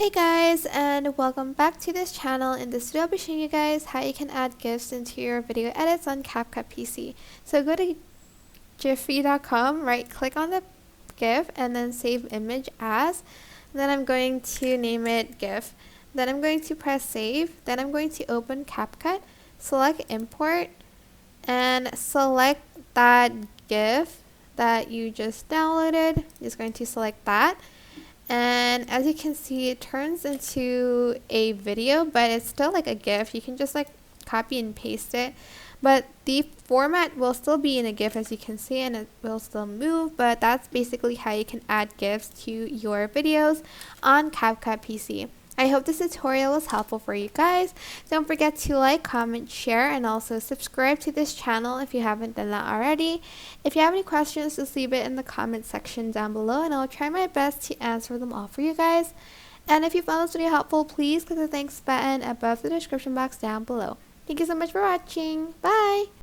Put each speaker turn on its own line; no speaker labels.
Hey guys, and welcome back to this channel. In this video I'll be showing you guys how you can add GIFs into your video edits on CapCut PC. So go to giphy.com, right click on the GIF and then save image as. Then I'm going to name it GIF. Then I'm going to press save. Then I'm going to open CapCut, select import, and select that GIF that you just downloaded. I'm just going to select that. And as you can see, it turns into a video, but it's still like a GIF. You can just like copy and paste it, but the format will still be in a GIF, as you can see, and it will still move. But that's basically how you can add GIFs to your videos on CapCut PC. I hope this tutorial was helpful for you guys. Don't forget to like, comment, share, and also subscribe to this channel if you haven't done that already. If you have any questions, just leave it in the comment section down below and I'll try my best to answer them all for you guys. And if you found this video helpful, please click the thanks button above the description box down below. Thank you so much for watching. Bye!